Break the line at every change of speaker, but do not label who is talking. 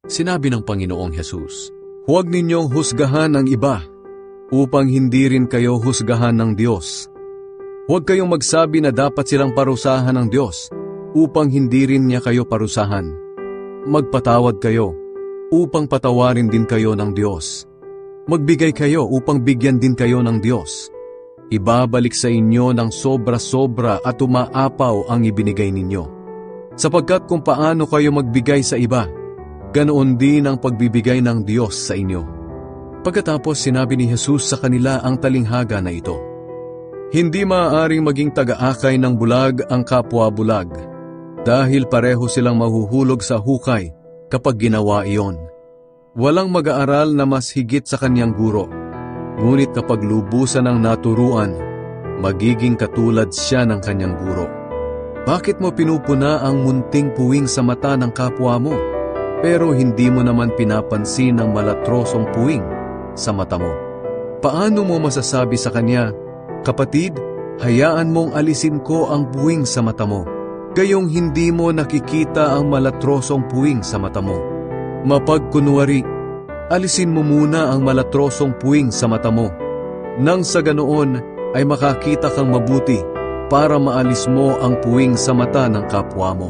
Sinabi ng Panginoong Hesus, "Huwag ninyong husgahan ang iba, upang hindi rin kayo husgahan ng Diyos. Huwag kayong magsabi na dapat silang parusahan ng Diyos, upang hindi rin niya kayo parusahan. Magpatawad kayo, upang patawarin din kayo ng Diyos. Magbigay kayo upang bigyan din kayo ng Diyos. Ibabalik sa inyo ng sobra-sobra at umaapaw ang ibinigay ninyo. Sapagkat kung paano kayo magbigay sa iba, ganoon din ang pagbibigay ng Diyos sa inyo." Pagkatapos sinabi ni Jesus sa kanila ang talinghaga na ito, "Hindi maaaring maging taga-akay ng bulag ang kapwa bulag, dahil pareho silang mahuhulog sa hukay kapag ginawa iyon. Walang mag-aaral na mas higit sa kanyang guro, ngunit kapag lubusan ng naturuan, magiging katulad siya ng kanyang guro. Bakit mo pinupuna ang munting puwing sa mata ng kapwa mo, pero hindi mo naman pinapansin ang malatrosong puwing sa mata mo? Paano mo masasabi sa kanya, 'Kapatid, hayaan mong alisin ko ang puwing sa mata mo,' gayong hindi mo nakikita ang malatrosong puwing sa mata mo? Mapagkunwari, alisin mo muna ang malatrosong puwing sa mata mo, nang sa ganoon ay makakita kang mabuti para maalis mo ang puwing sa mata ng kapwa mo."